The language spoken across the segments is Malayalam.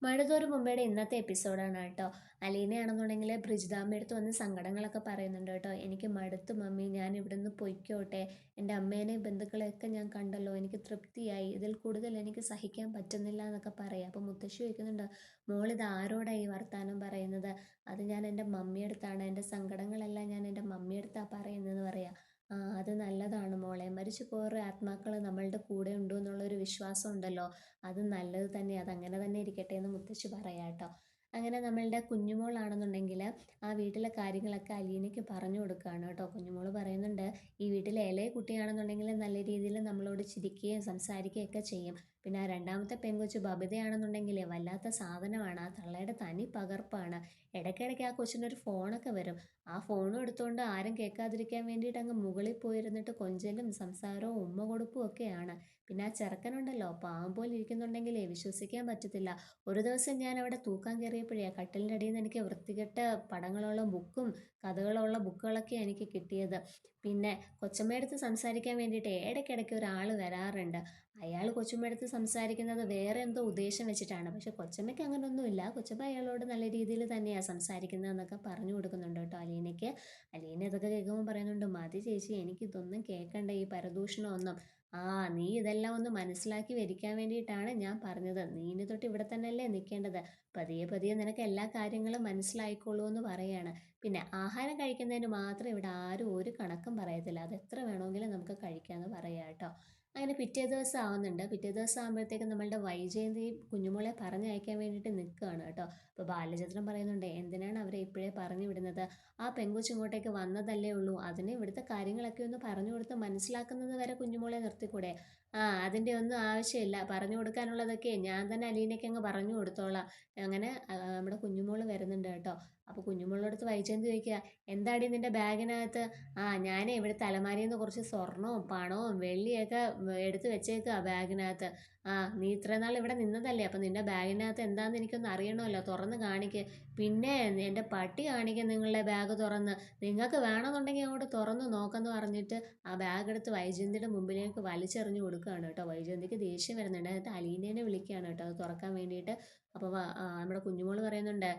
മഴതോരും മുമ്പയുടെ ഇന്നത്തെ എപ്പിസോഡാണ് കേട്ടോ. അലീനയാണെന്നുണ്ടെങ്കിൽ ബ്രിജിതാമ്മ അടുത്ത് വന്ന് സങ്കടങ്ങളൊക്കെ പറയുന്നുണ്ട് കേട്ടോ. എനിക്ക് മടുത്തു മമ്മി, ഞാൻ ഇവിടെ നിന്ന് പൊയ്ക്കോട്ടെ. എൻ്റെ അമ്മേനെയും ബന്ധുക്കളെയൊക്കെ ഞാൻ കണ്ടല്ലോ, എനിക്ക് തൃപ്തിയായി, ഇതിൽ കൂടുതൽ എനിക്ക് സഹിക്കാൻ പറ്റുന്നില്ല എന്നൊക്കെ പറയാം. അപ്പോൾ മുത്തശ്ശി ചോദിക്കുന്നുണ്ട്, മോളിത് ആരോടാ ഈ വർത്താനം പറയുന്നത്? അത് ഞാൻ എൻ്റെ മമ്മിയടുത്താണ്, എൻ്റെ സങ്കടങ്ങളെല്ലാം ഞാൻ എൻ്റെ മമ്മിയടുത്താണ് പറയുന്നതെന്ന് പറയാം. ആ, അത് നല്ലതാണ് മോളെ, മരിച്ചു പോയ ആത്മാക്കൾ നമ്മളുടെ കൂടെ ഉണ്ടോ എന്നുള്ളൊരു വിശ്വാസം ഉണ്ടല്ലോ, അത് നല്ലത് തന്നെ, അതങ്ങനെ തന്നെ ഇരിക്കട്ടെ എന്ന് മുത്തശ്ശി പറയാം കേട്ടോ. അങ്ങനെ നമ്മളുടെ കുഞ്ഞുമോളാണെന്നുണ്ടെങ്കിൽ ആ വീട്ടിലെ കാര്യങ്ങളൊക്കെ അലീനയ്ക്ക് പറഞ്ഞു കൊടുക്കുകയാണ് കേട്ടോ. കുഞ്ഞുമോൾ പറയുന്നുണ്ട്, ഈ വീട്ടിലെ ഇളയ കുട്ടിയാണെന്നുണ്ടെങ്കിൽ നല്ല രീതിയിൽ നമ്മളോട് ചിരിക്കുകയും സംസാരിക്കുകയും ഒക്കെ ചെയ്യും. പിന്നെ ആ രണ്ടാമത്തെ പെങ്കൊച്ച് ബബിതയാണെന്നുണ്ടെങ്കിൽ വല്ലാത്ത സാധനമാണ്, ആ തള്ളയുടെ തനി പകർപ്പാണ്. ഇടയ്ക്കിടയ്ക്ക് ആ കൊച്ചിനൊരു ഫോണൊക്കെ വരും, ആ ഫോണും എടുത്തുകൊണ്ട് ആരും കേൾക്കാതിരിക്കാൻ വേണ്ടിയിട്ട് അങ്ങ് മുകളിൽ പോയിരുന്നിട്ട് കൊഞ്ചലും സംസാരവും ഉമ്മ കൊടുപ്പും ഒക്കെയാണ്. പിന്നെ ആ ചെറുക്കനുണ്ടല്ലോ, പാവം പോലെ ഇരിക്കുന്നുണ്ടെങ്കിലേ വിശ്വസിക്കാൻ പറ്റത്തില്ല. ഒരു ദിവസം ഞാൻ അവിടെ തൂക്കാൻ കയറിയപ്പോഴേ കട്ടിലിൻ്റെ അടിയിൽ നിന്ന് എനിക്ക് വൃത്തികെട്ട പടങ്ങളുള്ള ബുക്കും കഥകളുള്ള ബുക്കുകളൊക്കെ എനിക്ക് കിട്ടിയത്. പിന്നെ കൊച്ചമ്മയടുത്ത് സംസാരിക്കാൻ വേണ്ടിയിട്ട് ഇടയ്ക്കിടയ്ക്ക് ഒരാൾ വരാറുണ്ട്. അയാൾ കൊച്ചമ്മയടുത്ത് സംസാരിക്കുന്നത് വേറെ എന്തോ ഉദ്ദേശം വെച്ചിട്ടാണ്, പക്ഷെ കൊച്ചമ്മയ്ക്ക് അങ്ങനെയൊന്നുമില്ല. കൊച്ചമ്മ അയാളോട് നല്ല രീതിയിൽ തന്നെയാണ് സംസാരിക്കുന്നതെന്നൊക്കെ പറഞ്ഞു കൊടുക്കുന്നുണ്ട് കേട്ടോ അലീനയ്ക്ക്. അലീന ഇതൊക്കെ കേൾക്കുമ്പോൾ പറയുന്നുണ്ട്, മതി ചേച്ചി, എനിക്കിതൊന്നും കേൾക്കണ്ട, ഈ പരദൂഷണമൊന്നും. ആ, നീ ഇതെല്ലാം ഒന്ന് മനസ്സിലാക്കി വരിക്കാൻ വേണ്ടിയിട്ടാണ് ഞാൻ പറഞ്ഞത്. നീ ഇനി തൊട്ട് ഇവിടെ തന്നെയല്ലേ നിൽക്കേണ്ടത്. പതിയെ പതിയെ നിനക്ക് എല്ലാ കാര്യങ്ങളും മനസ്സിലായിക്കോളൂ എന്ന് പറയാണ്. പിന്നെ ആഹാരം കഴിക്കുന്നതിന് മാത്രം ഇവിടെ ആരും ഒരു കണക്കും പറയത്തില്ല, അത് എത്ര വേണമെങ്കിലും നമുക്ക് കഴിക്കാമെന്ന് പറയാം കേട്ടോ. അങ്ങനെ പിറ്റേ ദിവസം ആവുന്നുണ്ട്. പിറ്റേ ദിവസം ആകുമ്പോഴത്തേക്കും നമ്മളുടെ വൈജയന്തി കുഞ്ഞുമോളെ പറഞ്ഞയക്കാൻ വേണ്ടിയിട്ട് നിൽക്കുകയാണ് കേട്ടോ. അപ്പോൾ ബാലചന്ദ്രൻ പറയുന്നുണ്ട്, എന്തിനാണ് അവരെ ഇപ്പോഴേ പറഞ്ഞു വിടുന്നത്? ആ പെങ്കൊച്ച് ഇങ്ങോട്ടേക്ക് വന്നതല്ലേ ഉള്ളൂ, അതിന് ഇവിടുത്തെ കാര്യങ്ങളൊക്കെ ഒന്ന് പറഞ്ഞു കൊടുത്ത് മനസ്സിലാക്കുന്നത് വരെ കുഞ്ഞുമോളെ നിർത്തിക്കൂടെ? ആ, അതിൻ്റെ ഒന്നും ആവശ്യമില്ല, പറഞ്ഞു കൊടുക്കാനുള്ളതൊക്കെ ഞാൻ തന്നെ അലീനയ്ക്ക് അങ്ങ് പറഞ്ഞു കൊടുത്തോളാം. അങ്ങനെ നമ്മുടെ കുഞ്ഞുമോള് വരുന്നുണ്ട് കേട്ടോ. അപ്പോൾ കുഞ്ഞുമോളടുത്ത് വൈജയന്തി ചോദിക്കുക, എന്താടി നിന്റെ ബാഗിനകത്ത്? ആ, ഞാൻ ഇവിടുത്തെ അലമാരിയിൽ നിന്ന് കുറച്ച് സ്വർണവും പണവും വെള്ളിയൊക്കെ എടുത്ത് വെച്ചേക്കുക ബാഗിനകത്ത്. ആ, നീ ഇത്രയും നാൾ ഇവിടെ നിന്നതല്ലേ, അപ്പം നിന്റെ ബാഗിനകത്ത് എന്താണെന്ന് എനിക്കൊന്ന് അറിയണമല്ലോ, തുറന്ന് കാണിക്ക്. പിന്നെ എൻ്റെ പട്ടി കാണിക്കുക നിങ്ങളുടെ ബാഗ് തുറന്ന്. നിങ്ങൾക്ക് വേണമെന്നുണ്ടെങ്കിൽ അങ്ങോട്ട് തുറന്ന് നോക്കെന്ന് പറഞ്ഞിട്ട് ആ ബാഗ് എടുത്ത് വൈജയന്തിയുടെ മുമ്പിലേക്ക് വലിച്ചെറിഞ്ഞു കൊടുക്കുകയാണ് കേട്ടോ. വൈജയന്തിക്ക് ദേഷ്യം വരുന്നുണ്ട്, എന്നിട്ട് അലീനേനെ വിളിക്കുകയാണ് കേട്ടോ അത് തുറക്കാൻ വേണ്ടിയിട്ട്. അപ്പോൾ നമ്മുടെ കുഞ്ഞുമോള് പറയുന്നുണ്ട്,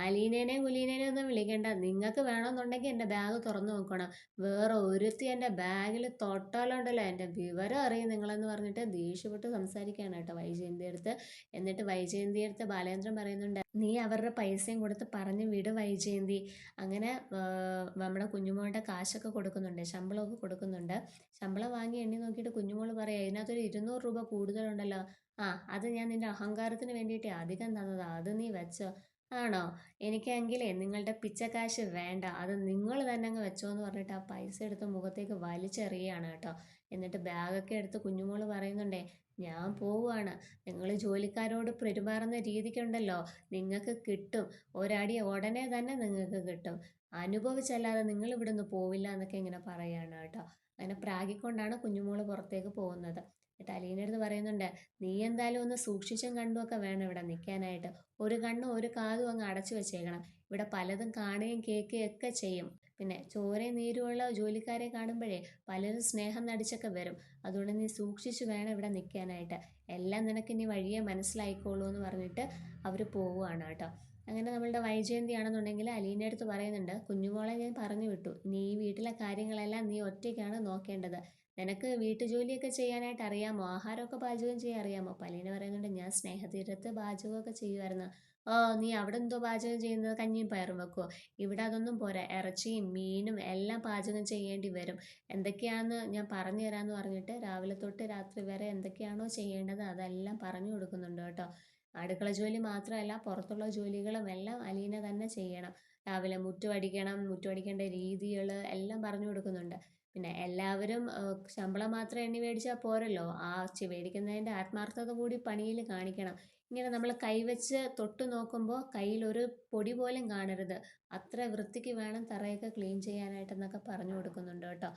അലീനേനെയും കുലീനേനെയും ഒന്നും വിളിക്കേണ്ട, നിങ്ങൾക്ക് വേണമെന്നുണ്ടെങ്കിൽ എൻ്റെ ബാഗ് തുറന്നു നോക്കണം. വേറെ ഒരുത്തി എൻ്റെ ബാഗിൽ തൊട്ടാലുണ്ടല്ലോ എൻ്റെ വിവരം അറിയും നിങ്ങളെന്ന് പറഞ്ഞിട്ട് ദേഷ്യപ്പെട്ട് സംസാരിക്കുകയാണ് കേട്ടോ വൈജയന്തി അടുത്ത്. എന്നിട്ട് വൈജയന്തി അടുത്ത് ബാലേന്ദ്രൻ പറയുന്നുണ്ട്, നീ അവരുടെ പൈസയും കൊടുത്ത് പറഞ്ഞു വിട് വൈജയന്തി. അങ്ങനെ നമ്മുടെ കുഞ്ഞുമോളുടെ കാശൊക്കെ കൊടുക്കുന്നുണ്ട്, ശമ്പളമൊക്കെ കൊടുക്കുന്നുണ്ട്. ശമ്പളം വാങ്ങി എണ്ണി നോക്കിയിട്ട് കുഞ്ഞുമോൾ പറയാം, ഇതിനകത്തൊരു 200 രൂപ കൂടുതലുണ്ടല്ലോ. ആ, അത് ഞാൻ നിന്റെ അഹങ്കാരത്തിന് വേണ്ടിയിട്ട് അധികം തന്നതാ, അത് നീ വെച്ചോ. ആണോ? എനിക്കെങ്കിലേ നിങ്ങളുടെ പിച്ചക്കാശ് വേണ്ട, അത് നിങ്ങൾ തന്നെ അങ്ങ് വെച്ചോ എന്ന് പറഞ്ഞിട്ട് ആ പൈസ എടുത്ത് മുഖത്തേക്ക് വലിച്ചെറിയുകയാണ് കേട്ടോ. എന്നിട്ട് ബാഗൊക്കെ എടുത്ത് കുഞ്ഞുമോൾ പറയുന്നുണ്ടേ, ഞാൻ പോവുകയാണ്. നിങ്ങൾ ജോലിക്കാരോട് പെരുമാറുന്ന രീതിക്കുണ്ടല്ലോ, നിങ്ങൾക്ക് കിട്ടും, ഒരടി ഉടനെ തന്നെ നിങ്ങൾക്ക് കിട്ടും, അനുഭവിച്ചല്ലാതെ നിങ്ങൾ ഇവിടുന്ന് പോവില്ല എന്നൊക്കെ ഇങ്ങനെ പറയുകയാണ് കേട്ടോ. അങ്ങനെ പ്രാഗിക്കൊണ്ടാണ് കുഞ്ഞുമോള് പുറത്തേക്ക് പോകുന്നത്. എന്നിട്ട് അലീനടുത്ത് പറയുന്നുണ്ട്, നീ എന്തായാലും ഒന്ന് സൂക്ഷിച്ചും കണ്ടും ഒക്കെ വേണം ഇവിടെ നിൽക്കാനായിട്ട്. ഒരു കണ്ണും ഒരു കാതും അങ്ങ് അടച്ചു വെച്ചേക്കണം. ഇവിടെ പലതും കാണുകയും കേൾക്കുകയും ഒക്കെ ചെയ്യും. പിന്നെ ചോരയും നീരുമുള്ള ജോലിക്കാരെ കാണുമ്പോഴേ പലരും സ്നേഹം നടിച്ചൊക്കെ വരും. അതുകൊണ്ട് നീ സൂക്ഷിച്ചു വേണം ഇവിടെ നിൽക്കാനായിട്ട്. എല്ലാം നിനക്ക് ഇനി വഴിയെ മനസ്സിലായിക്കോളൂ എന്ന് പറഞ്ഞിട്ട് അവർ പോവുകയാണ് കേട്ടോ. അങ്ങനെ നമ്മളുടെ വൈജയന്തി ആണെന്നുണ്ടെങ്കിൽ അലീനയുടെ അടുത്ത് പറയുന്നുണ്ട്, കുഞ്ഞുമോളെ ഞാൻ പറഞ്ഞു വിട്ടു, നീ ഈ വീട്ടിലെ കാര്യങ്ങളെല്ലാം നീ ഒറ്റയ്ക്കാണ് നോക്കേണ്ടത്. നിനക്ക് വീട്ടുജോലിയൊക്കെ ചെയ്യാനായിട്ട് അറിയാമോ? ആഹാരമൊക്കെ പാചകം ചെയ്യാൻ അറിയാമോ? അപ്പോൾ അലീന പറയുന്നുണ്ട്, ഞാൻ സ്നേഹതീരത്ത് പാചകമൊക്കെ ചെയ്യുമായിരുന്നു. ഓ, നീ അവിടെ എന്തോ പാചകം ചെയ്യുന്നത്, കഞ്ഞിയും പയറും വെക്കുമോ? ഇവിടെ അതൊന്നും പോരാ, ഇറച്ചിയും മീനും എല്ലാം പാചകം ചെയ്യേണ്ടി വരും. എന്തൊക്കെയാണെന്ന് ഞാൻ പറഞ്ഞു തരാമെന്ന് പറഞ്ഞിട്ട് രാവിലെ തൊട്ട് രാത്രി വരെ എന്തൊക്കെയാണോ ചെയ്യേണ്ടത് അതെല്ലാം പറഞ്ഞു കൊടുക്കുന്നുണ്ട് കേട്ടോ. അടുക്കള ജോലി മാത്രമല്ല, പുറത്തുള്ള ജോലികളും എല്ലാം അലീന തന്നെ ചെയ്യണം. രാവിലെ മുറ്റമടിക്കണം, മുറ്റമടിക്കേണ്ട രീതികൾ എല്ലാം പറഞ്ഞു കൊടുക്കുന്നുണ്ട്. പിന്നെ എല്ലാവരും ശമ്പളം മാത്രം എണ്ണി മേടിച്ചാൽ പോരല്ലോ, ആ മേടിക്കുന്നതിൻ്റെ ആത്മാർത്ഥത കൂടി പണിയിൽ കാണിക്കണം. ഇങ്ങനെ നമ്മൾ കൈവച്ച് തൊട്ട് നോക്കുമ്പോൾ കയ്യിൽ ഒരു പൊടി പോലും കാണരുത്, അത്ര വൃത്തിക്ക് വേണം തറയൊക്കെ ക്ലീൻ ചെയ്യാനായിട്ടെന്നൊക്കെ പറഞ്ഞു കൊടുക്കുന്നുണ്ട് കേട്ടോ.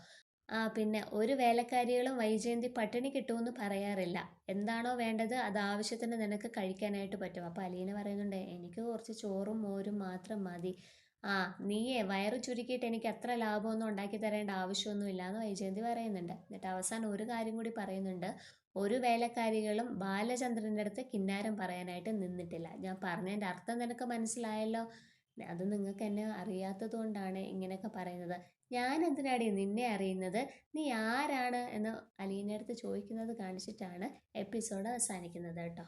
ആ, പിന്നെ ഒരു വേലക്കാരികളും വൈജയന്തി പട്ടിണി കിട്ടുമെന്ന് പറയാറില്ല. എന്താണോ വേണ്ടത് അത് ആവശ്യത്തിന് നിനക്ക് കഴിക്കാനായിട്ട് പറ്റും. അപ്പോൾ അലീന പറയുന്നുണ്ട്, എനിക്ക് കുറച്ച് ചോറും മോരും മാത്രം മതി. ആ, നീയേ വയറ് ചുരുക്കിയിട്ട് എനിക്ക് അത്ര ലാഭമൊന്നും ഉണ്ടാക്കി തരേണ്ട ആവശ്യമൊന്നുമില്ല എന്ന് വൈജയന്തി പറയുന്നുണ്ട്. എന്നിട്ട് അവസാനം ഒരു കാര്യം കൂടി പറയുന്നുണ്ട്, ഒരു വേലക്കാരികളും ബാലചന്ദ്രൻ്റെ അടുത്ത് കിന്നാരം പറയാനായിട്ട് നിന്നിട്ടില്ല. ഞാൻ പറഞ്ഞതിൻ്റെ അർത്ഥം നിനക്ക് മനസ്സിലായല്ലോ. അത് നിങ്ങൾക്ക് എന്നെ അറിയാത്തത് കൊണ്ടാണ് ഇങ്ങനെയൊക്കെ പറയുന്നത്. ഞാൻ എന്തിനാടി നിന്നെ അറിയുന്നത്, നീ ആരാണ് എന്ന് അലീനയുടെ അടുത്ത് ചോദിക്കുന്നത് കാണിച്ചിട്ടാണ് എപ്പിസോഡ് അവസാനിക്കുന്നത് കേട്ടോ.